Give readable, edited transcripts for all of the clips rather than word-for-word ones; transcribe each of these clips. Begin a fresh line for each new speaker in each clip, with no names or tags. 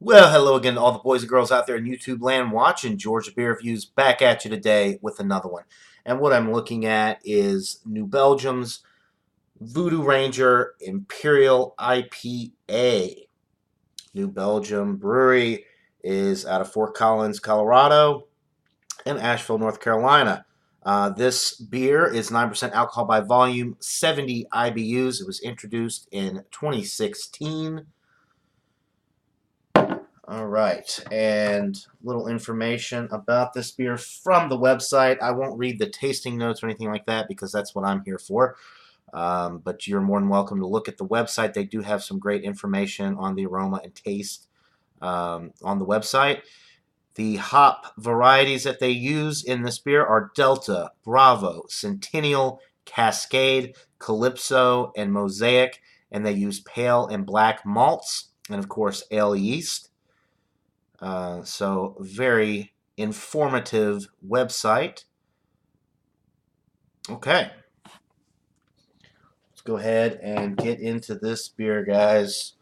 Well, hello again to all the boys and girls out there in YouTube land watching Georgia Beer Reviews. Back at you today with another one. And what I'm looking at is New Belgium's Voodoo Ranger Imperial IPA. New Belgium Brewery is out of Fort Collins, Colorado, and Asheville, North Carolina. This beer is 9% alcohol by volume, 70 IBUs. It was introduced in 2016. All right, and little information about this beer from the website. I won't read the tasting notes or anything like that because that's what I'm here for. But you're more than welcome to look at the website. They do have some great information on the aroma and taste on the website. The hop varieties that they use in this beer are Delta, Bravo, Centennial, Cascade, Calypso, and Mosaic. And they use pale and black malts and, of course, ale yeast. So very informative website. Okay. Let's go ahead and get into this beer, guys.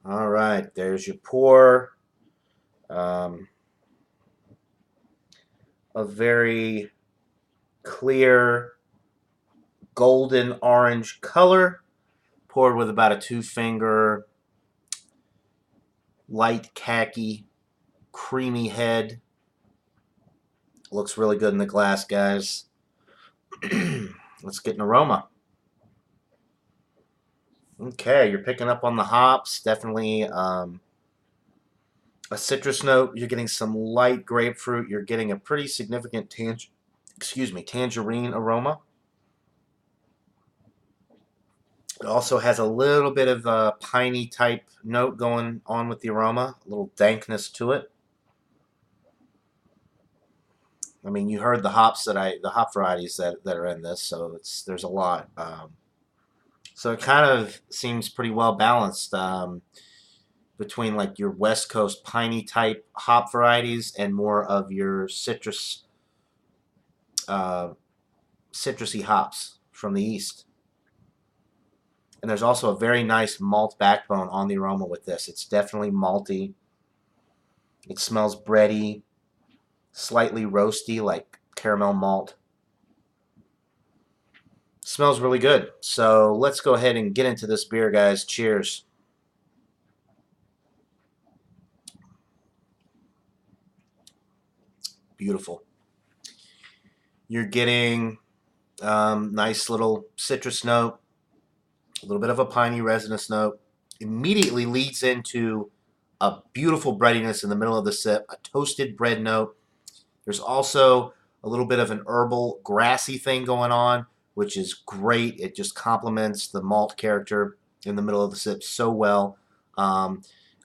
All right, there's your pour. A very clear golden orange color, poured with about a 2-finger, light khaki, creamy head. Looks really good in the glass, guys. Let's get an aroma. Okay, you're picking up on the hops. Definitely a citrus note. You're getting some light grapefruit. You're getting a pretty significant tangerine aroma. It also has a little bit of a piney type note going on with the aroma, a little dankness to it. I mean, you heard the hops the hop varieties that are in this, so there's a lot. So it kind of seems pretty well balanced between like your West Coast piney type hop varieties and more of your citrusy hops from the East. And there's also a very nice malt backbone on the aroma with this. It's definitely malty. It smells bready, slightly roasty, like caramel malt. Smells really good. So let's go ahead and get into this beer, guys. Cheers. Beautiful. You're getting nice little citrus note, a little bit of a piney resinous note. Immediately leads into a beautiful breadiness in the middle of the sip, a toasted bread note. There's also a little bit of an herbal, grassy thing going on, which is great. It just complements the malt character in the middle of the sip so well. A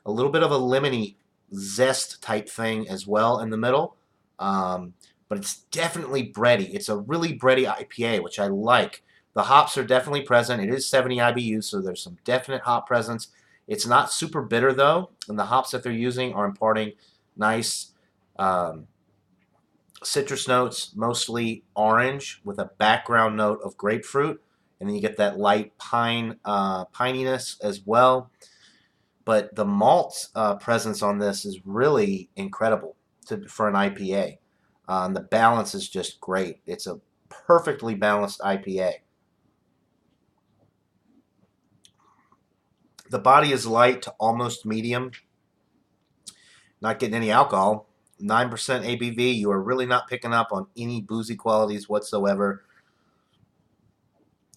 little bit of a lemony zest type thing as well in the middle. But it's definitely bready. It's a really bready IPA, which I like. The hops are definitely present. It is 70 IBUs, so there's some definite hop presence. It's not super bitter, though, and the hops that they're using are imparting nice citrus notes, mostly orange, with a background note of grapefruit, and then you get that light pininess as well. But the malt presence on this is really incredible for an IPA. The balance is just great. It's a perfectly balanced IPA. The body is light to almost medium. Not getting any alcohol. 9% ABV. You are really not picking up on any boozy qualities whatsoever.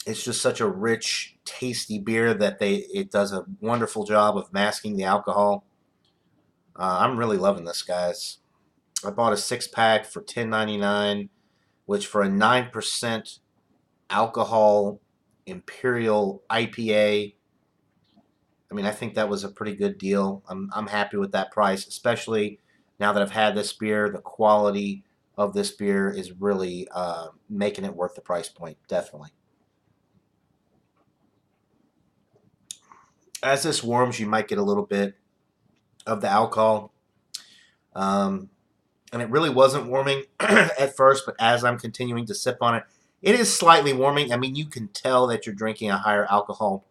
It's just such a rich, tasty beer that it does a wonderful job of masking the alcohol. I'm really loving this, guys. I bought a 6-pack for $10.99, which for a 9% alcohol Imperial IPA, I mean, I think that was a pretty good deal. I'm happy with that price, especially now that I've had this beer. The quality of this beer is really making it worth the price point, definitely. As this warms, you might get a little bit of the alcohol. And it really wasn't warming at first, but as I'm continuing to sip on it, it is slightly warming. I mean, you can tell that you're drinking a higher alcohol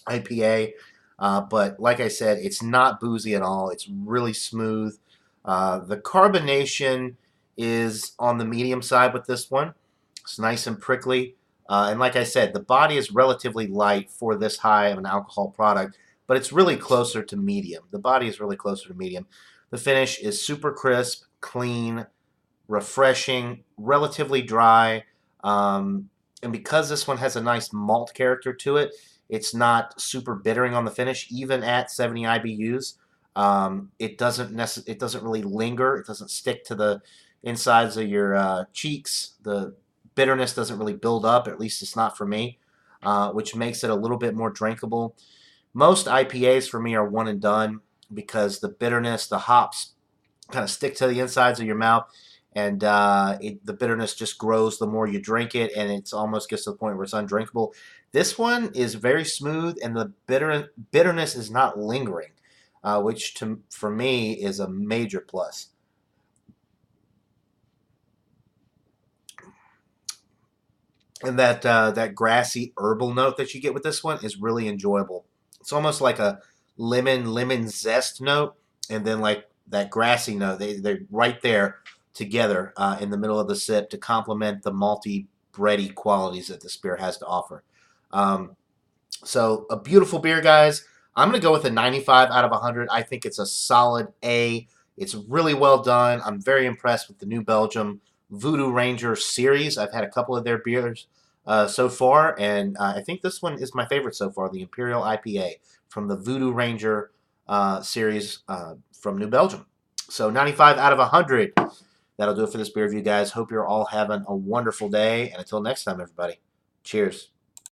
IPA, but like I said, it's not boozy at all. It's really smooth. The carbonation is on the medium side with this one. It's nice and prickly. And like I said, the body is relatively light for this high of an alcohol product, but it's really closer to medium. The body is really closer to medium. The finish is super crisp, clean, refreshing, relatively dry. And because this one has a nice malt character to it, it's not super bittering on the finish, even at 70 IBUs. It doesn't really linger. It doesn't stick to the insides of your cheeks. The bitterness doesn't really build up. At least it's not for me, which makes it a little bit more drinkable. Most IPAs for me are one and done because the bitterness, the hops kind of stick to the insides of your mouth, and the bitterness just grows the more you drink it, and it almost gets to the point where it's undrinkable. This one is very smooth, and the bitterness is not lingering, which for me is a major plus. And that grassy herbal note that you get with this one is really enjoyable. It's almost like a lemon zest note, and then like that grassy note. They're right there together in the middle of the sip to complement the malty, bready qualities that this beer has to offer. So a beautiful beer, guys. I'm going to go with a 95 out of 100. I think it's a solid A. It's really well done. I'm very impressed with the New Belgium Voodoo Ranger series. I've had a couple of their beers so far, and I think this one is my favorite so far, the Imperial IPA from the Voodoo Ranger series from New Belgium. So 95 out of 100. That'll do it for this beer review, guys. Hope you're all having a wonderful day, and until next time, everybody, cheers.